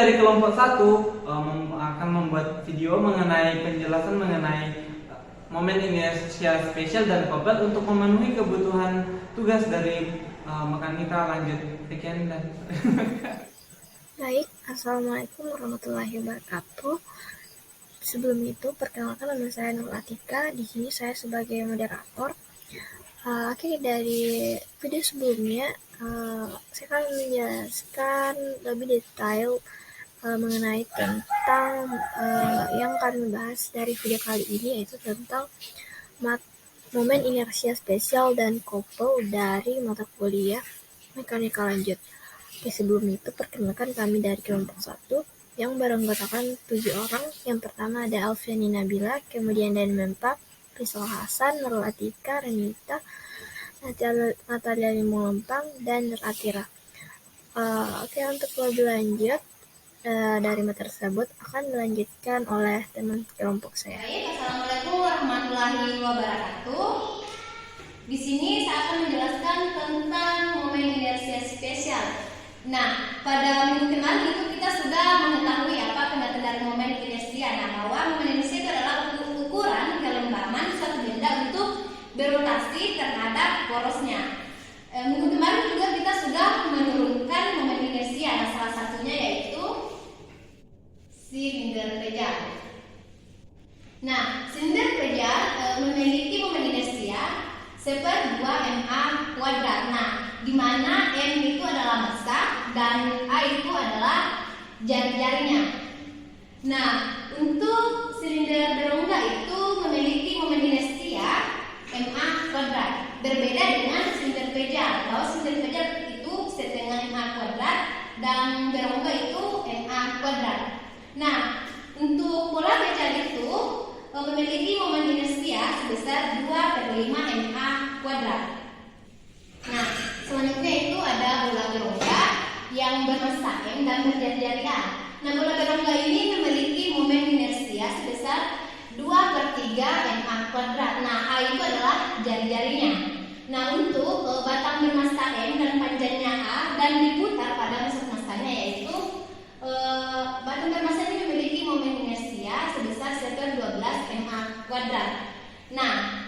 dari kelompok satu akan membuat video mengenai penjelasan mengenai momen inersia spesial dan kobalt untuk memenuhi kebutuhan tugas dari mekanika lanjut. Sekian dan Baik, Assalamualaikum warahmatullahi wabarakatuh. Sebelum itu, perkenalkan nama saya Nur Atika. Di sini saya sebagai moderator. Oke, dari video sebelumnya, saya akan menjelaskan lebih detail mengenai tentang yang kami bahas dari video kali ini, yaitu tentang momen inersia spesial dan kopel dari mata kuliah mekanika lanjut. Oke, sebelum itu perkenalkan kami dari kelompok 1 yang beranggotakan 7 orang. Yang pertama ada Alfiani Nabila, kemudian Dan Mempa, Rizal Hasan, Nurul Atika, Renita, Natalia Limolempang, dan Nur Atira. Oke, untuk lebih lanjut dari materi tersebut akan dilanjutkan oleh teman kelompok saya. Baik, Assalamualaikum warahmatullahi wabarakatuh. Di sini saya akan menjelaskan tentang momen inersia spesial. Nah, pada minggu kemarin itu kita sudah mengetahui apa pengertian dari momen inersia. Nah, bahwa momen inersia itu adalah ukuran kelembaman suatu benda untuk berotasi terhadap porosnya. Minggu kemarin juga kita sudah menurunkan momen inersia. Nah, salah satunya yaitu silinder pejal. Nah, silinder pejal memiliki momen inersia seper 2ma kuadrat. Nah, di mana M itu adalah massa dan A itu adalah jari-jarinya. Nah, untuk silinder berongga itu memiliki momen inersia ma kuadrat. Berbeda dengan silinder pejal, bahwa silinder pejal itu setengah ma kuadrat dan berongga itu ma kuadrat. Nah, untuk bola pejal itu memiliki momen inersia sebesar 2/5 ma kuadrat. Nah, selanjutnya itu ada bola berongga yang bermassa M dan berjari-jari A. Nah, bola berongga ini memiliki momen inersia sebesar 2/3 ma kuadrat. Nah, A itu adalah jari-jarinya. Nah, untuk batang bermassa M dan panjangnya A dan diputar pada pusat massanya, yaitu batang bermassa ini memiliki momen inersia sebesar seper 12 ma kuadrat. Nah,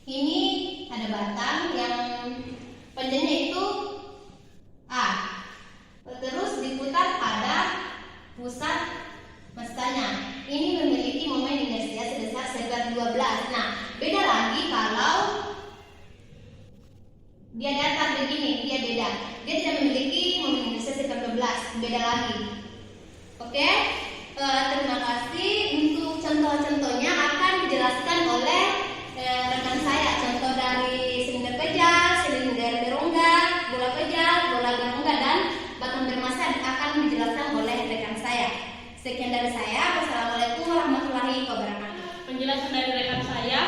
ini ada batang yang panjangnya itu A. Terus diputar pada pusat massanya. Ini memiliki momen inersia sebesar seper 12. Nah, beda lagi kalau dia datar begini, dia beda. Dia tidak memiliki momen inersia seper 12, beda lagi. Oke? Terima kasih. Untuk contoh-contohnya akan dijelaskan oleh rekan saya. Contoh dari silinder pejal, silinder berongga, bola pejal, bola berongga, dan batang bermassa akan dijelaskan oleh rekan saya. Sekian dari saya. Wassalamualaikum warahmatullahi wabarakatuh. Penjelasan dari rekan saya,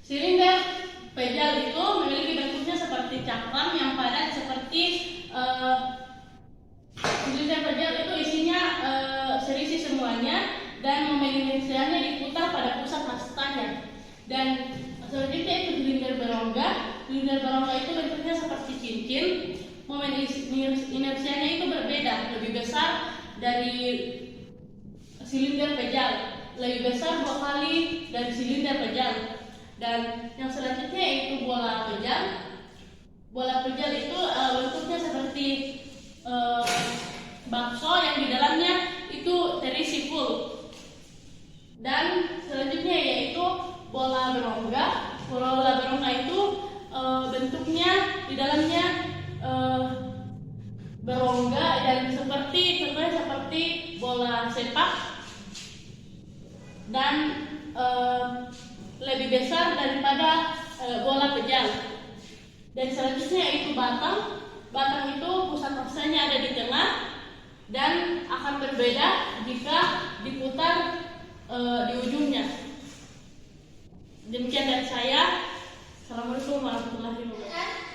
silinder pejal itu memiliki bentuknya seperti cakram yang padat seperti silinder pejal itu isinya serisi semuanya dan momen inersianya diputar pada pusat massanya. Dan selanjutnya itu silinder berongga. Silinder berongga itu bentuknya seperti cincin. Momen inersianya itu berbeda, lebih besar dari silinder pejal, lebih besar 2 kali dari silinder pejal. Dan yang selanjutnya itu bola pejal. Bola pejal itu bentuknya seperti bakso yang di dalamnya itu terisi full. Dan selanjutnya yaitu bola berongga. Bola berongga itu bentuknya di dalamnya berongga dan contohnya seperti bola sepak dan lebih besar daripada bola pejal. Dan selanjutnya itu batang. Batang itu pusat massanya ada di tengah dan akan berbeda jika diputar di ujungnya. Demikian dari saya. Assalamualaikum warahmatullahi wabarakatuh.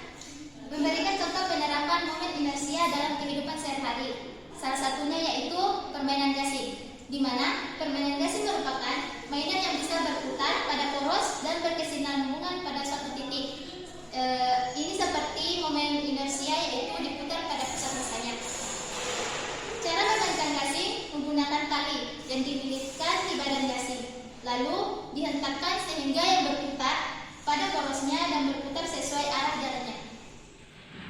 Memberikan contoh penerapan momen inersia dalam kehidupan sehari-hari. Salah satunya yaitu permainan gasing, di mana permainan gasing merupakan mainan yang bisa berputar pada poros dan berkesinambungan pada suatu titik. Ini seperti momen inersia yaitu diputar pada pusat massa lalu dihentakkan sehingga yang berputar pada porosnya dan berputar sesuai arah jalannya.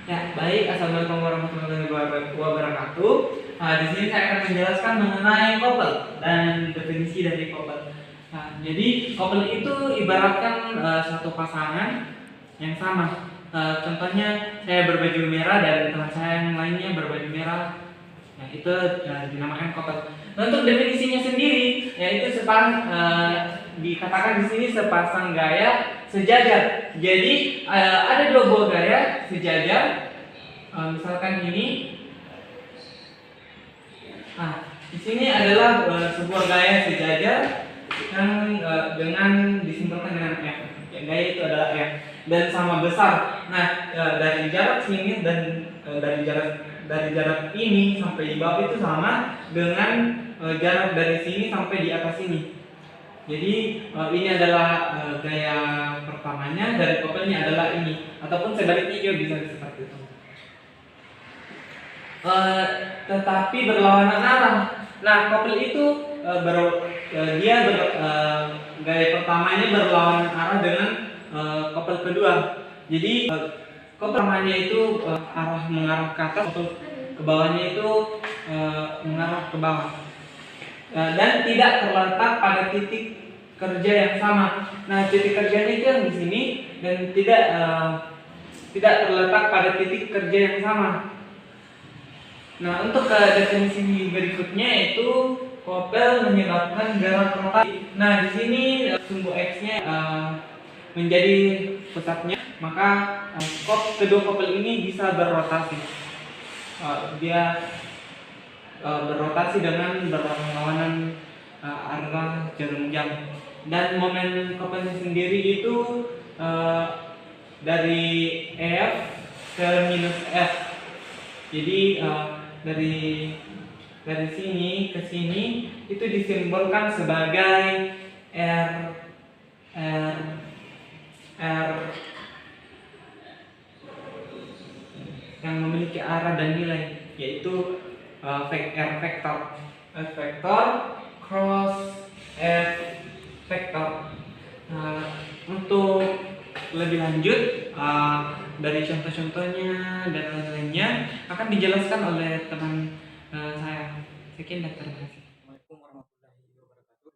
Ya, baik. Assalamualaikum warahmatullahi wabarakatuh. Di sini saya akan menjelaskan mengenai couple dan definisi dari couple. Jadi couple itu ibaratkan satu pasangan yang sama. Contohnya saya berbaju merah dan teman saya yang lainnya berbaju merah. Nah, itu dinamakan couple. Nah, untuk definisinya sendiri, yaitu dikatakan di sini sepasang gaya sejajar. Jadi ada dua buah gaya sejajar. Misalkan ini. Di sini adalah sebuah gaya sejajar yang dengan disimbolkan dengan F. Gaya itu adalah F dan sama besar. Nah, dari jarak sini dan dari jarak ini sampai di bawah itu sama dengan jarak dari sini sampai di atas ini. Jadi ini adalah gaya pertamanya, dari couple-nya adalah ini, ataupun sebaliknya juga bisa seperti itu. Tetapi berlawanan arah. Nah, couple itu gaya pertamanya berlawanan arah dengan couple kedua. Jadi couple pertamanya itu mengarah ke atas, couple ke bawahnya itu mengarah ke bawah. Dan tidak terletak pada titik kerja yang sama. Nah, titik kerjanya itu yang di sini dan tidak terletak pada titik kerja yang sama. Nah, untuk definisi berikutnya itu couple menyebabkan gerak rotasi. Nah, di sini sumbu X-nya menjadi pusatnya, maka kedua couple ini bisa berrotasi. Dia berrotasi dengan berlawanan arah jarum jam. Dan momen couple sendiri itu dari F ke minus F. Jadi dari sini ke sini itu disimbolkan sebagai R yang memiliki arah dan nilai, yaitu R vektor cross F vektor. Untuk lebih lanjut dari contoh-contohnya dan lain-lainnya akan dijelaskan oleh teman saya. Sekian dan terima kasih. Assalamualaikum warahmatullahi wabarakatuh.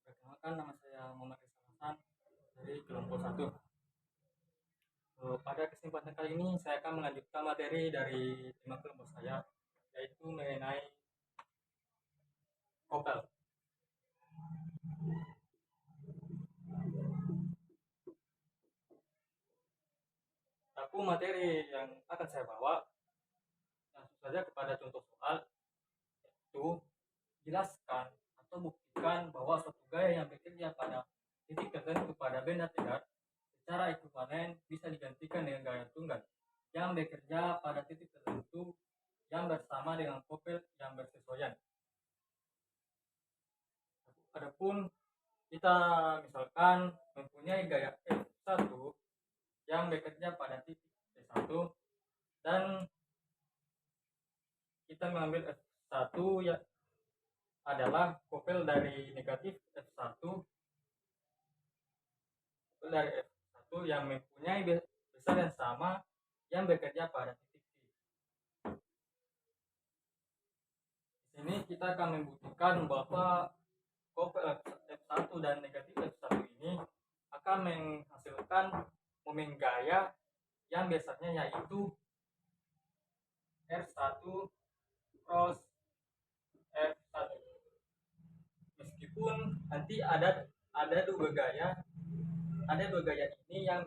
Perkenalkan, nama saya Muhammad Rizal Hasan dari kelompok 1. Pada kesempatan kali ini saya akan melanjutkan materi dari tema kelompok saya, yaitu mengenai couple. Aku materi yang akan saya bawa langsung saja kepada contoh soal, yaitu jelaskan atau buktikan bahwa suatu gaya yang bekerja pada titik tertentu pada benda tegar secara ekuivalen bisa digantikan dengan gaya tunggal yang bekerja pada titik tertentu yang bersama dengan couple yang bersesuaian. Adapun kita misalkan mempunyai gaya F1 yang bekerja pada titik T1 dan kita mengambil F1 ya adalah couple dari negatif F1 yang mempunyai besar yang sama yang bekerja pada titik T. Di sini kita akan membuktikan bahwa couple F1 dan negatif F1 ini akan menghasilkan momen gaya yang biasanya yaitu R1 cross F1. Meskipun nanti ada dua gaya ini yang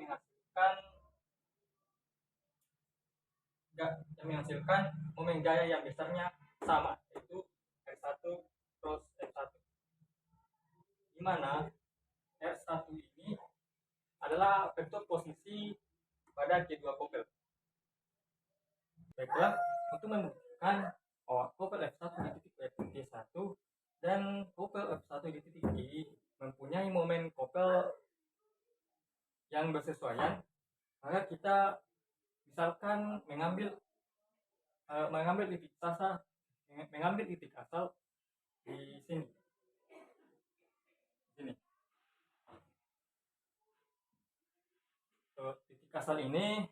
menghasilkan momen gaya yang besarnya sama, yaitu R1 cross F1, di mana R1 ini adalah vektor posisi pada kedua couple. Baiklah, untuk membuktikan bahwa couple F1 di titik T1 dan couple F1 di titik G mempunyai momen couple yang bersesuaian, maka kita misalkan mengambil titik asal di sini. kasar ini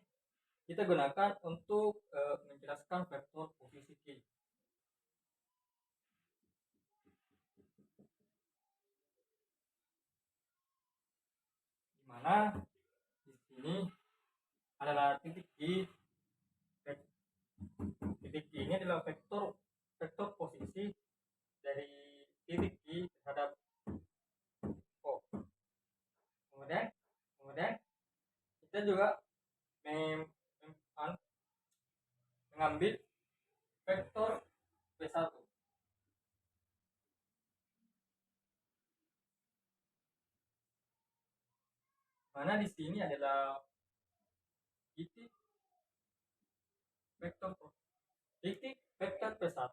kita gunakan untuk menjelaskan vektor posisi Q. Di mana di sini adalah titik Q. Titik Q ini adalah vektor posisi dari titik Q terhadap O. Kemudian kita juga mengambil vektor P1. Mana di sini adalah titik vektor P1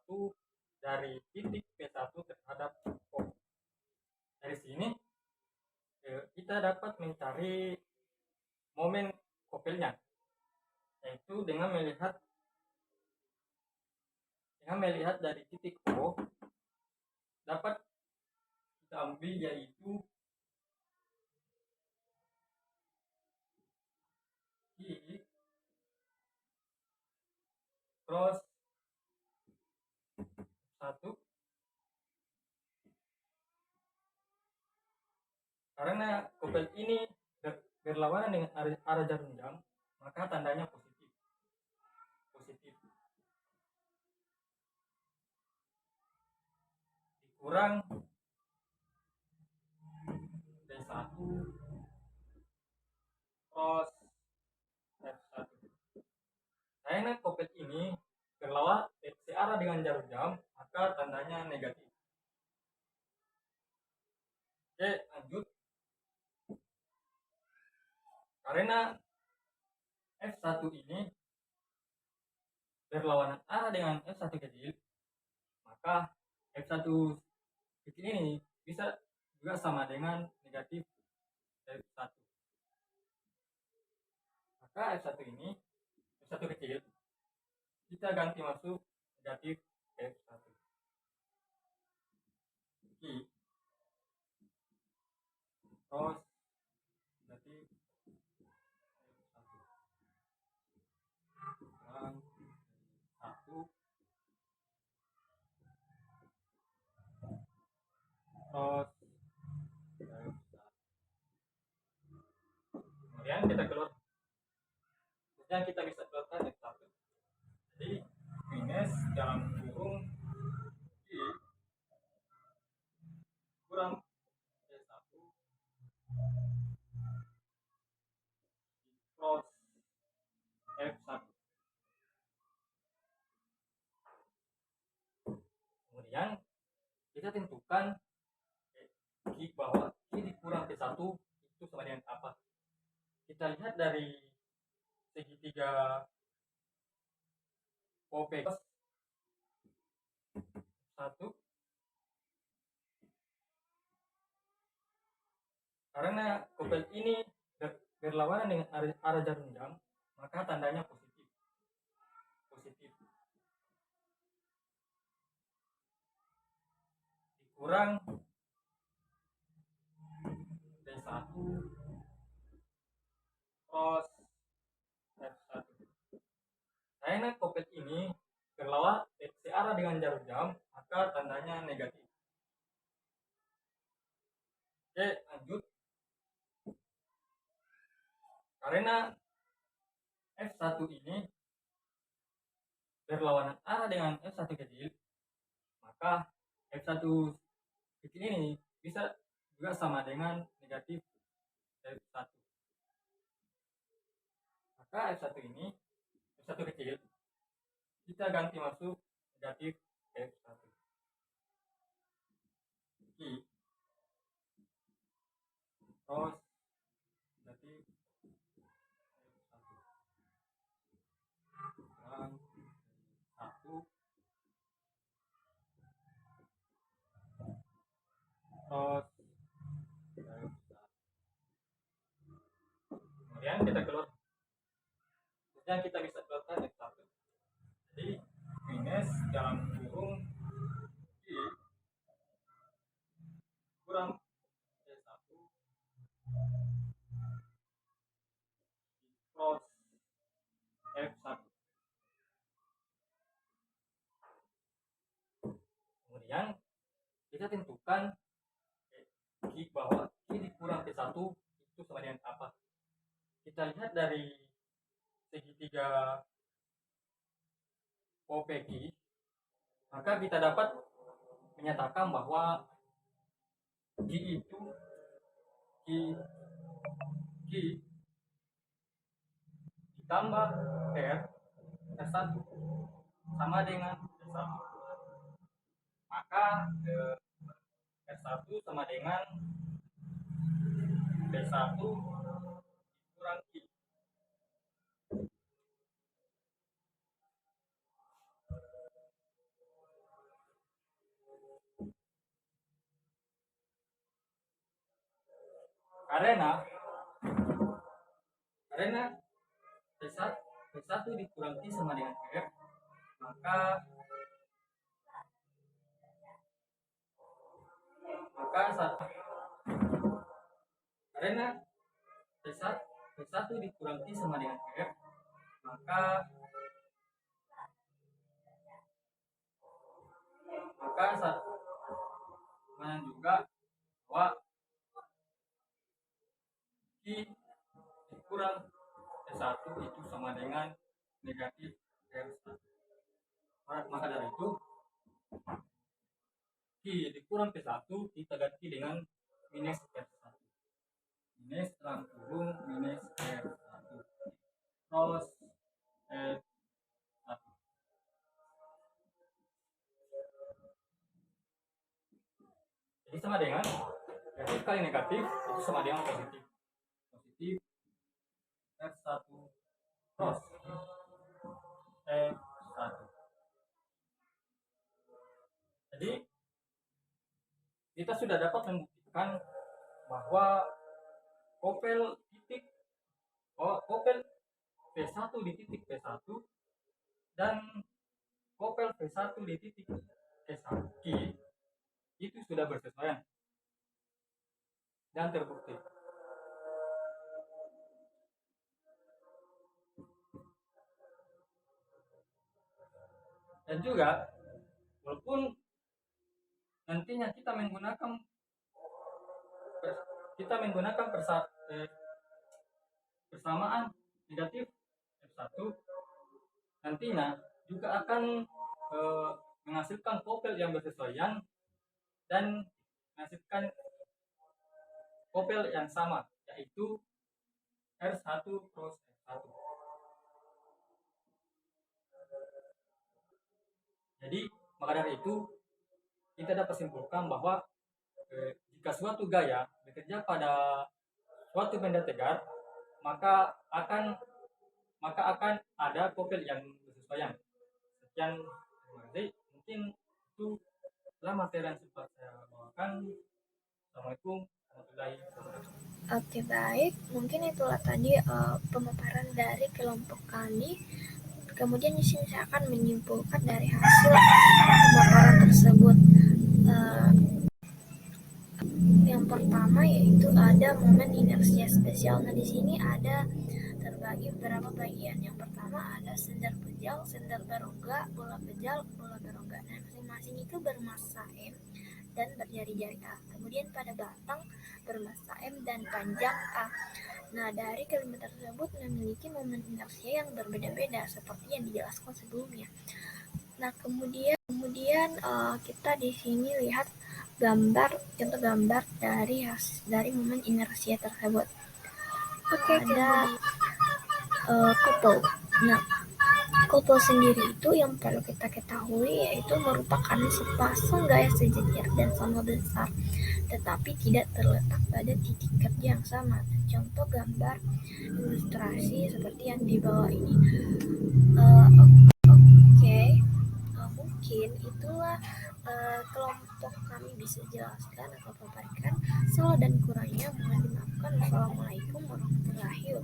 dari titik P1 terhadap O. Dari sini kita dapat mencari momen kopelnya, yaitu dengan melihat dari titik O dapat kita ambil, yaitu I cross 1. Karena kopel ini berlawanan dengan arah jarum jam, maka tandanya positif. Dikurang P1 cross F1. Karena kopel ini berlawanan searah dengan jarum jam, maka tandanya negatif. Oke, lanjut. Karena F1 ini berlawanan arah dengan F1 kecil, maka F1 kecil ini bisa juga sama dengan negatif F1. Maka F1 kecil kita ganti masuk negatif F1. I cross negatif F1 kurang 1 cross F1. Kemudian kita keluar. Kemudian kita bisa keluarkan F1. Jadi minus dalam kurung I kurang P1 cross F1. Kemudian kita tentukan bahwa Q dikurang P1 itu sama dengan apa. Kita lihat dari segitiga OP 1. Karena kopel ini berlawanan dengan arah jarum jam, maka tandanya positif. Dikurang P1 cross F1. Karena kopel ini berlawanan searah dengan jarum jam, maka tandanya negatif. Oke, lanjut. Karena F1 ini berlawanan arah dengan F1 kecil, maka F1 kecil ini bisa juga sama dengan negatif F1. Maka F1 kecil kita ganti masuk negatif F1. I cross negatif F1 kurang 1 cross F1. Kemudian kita keluar. Kemudian kita bisa keluarkan F1. Jadi minus dalam kurung I kurang P1 cross kita tentukan bahwa Q dikurang P1 itu sama dengan apa. Kita lihat dari segitiga OPQ, maka kita dapat menyatakan bahwa Q itu Q ditambah R1 sama dengan R1. Maka R1 sama dengan P1 kurang Q. Karena P1 dikurang Q sama dengan R, maka karena P1 dikurang Q sama dengan R, maka sama juga bahwa Q dikurang P1 itu sama dengan negatif R1. Maka dari itu Q dikurang P1 kita ganti dengan minus R1. Minus terang kurung minus R1 cross R1. Jadi sama dengan negatif kali negatif itu sama dengan positif. Positif R1 cross R1. Jadi kita sudah dapat membuktikan bahwa kopel P1 di titik P1 dan kopel P1 di titik Q itu sudah bersesuaian dan terbukti. Dan juga walaupun nantinya kita menggunakan persamaan negatif F1, nantinya juga akan menghasilkan kopel yang bersesuaian dan menghasilkan kopel yang sama, yaitu R1 cross R1. Jadi maka dari itu kita dapat simpulkan bahwa jika suatu gaya bekerja pada suatu benda tegar, maka akan ada kopel yang bersesuaian. Sekian, terima kasih. Mungkin itu adalah materi yang sempat saya bawakan. Assalamualaikum warahmatullahi wabarakatuh. Oke, baik. Mungkin itulah tadi pemaparan dari kelompok kami. Kemudian di sini saya akan menyimpulkan dari hasil pemaparan tersebut. Yang pertama yaitu ada momen inersia spesial. Nah, di sini ada terbagi beberapa bagian. Yang pertama ada sender pejal, sender berongga, bola pejal, bola berongga. Nah, masing-masing itu bermassa M dan berjari-jari A. Kemudian pada batang bermassa M dan panjang A. Nah, dari kelima tersebut memiliki momen inersia yang berbeda-beda seperti yang dijelaskan sebelumnya. Nah, kemudian kita di sini lihat contoh gambar dari momen inersia tersebut. Oke, ada couple. Nah, couple sendiri itu yang perlu kita ketahui yaitu merupakan sepasang gaya sejajar dan sama besar, tetapi tidak terletak pada titik kerja yang sama. Contoh gambar ilustrasi seperti yang di bawah ini. Mungkin itulah kelompok kami bisa jelaskan atau paparkan. Salah dan kurangnya mohon dimaafkan. Wassalamualaikum warahmatullahi wabarakatuh.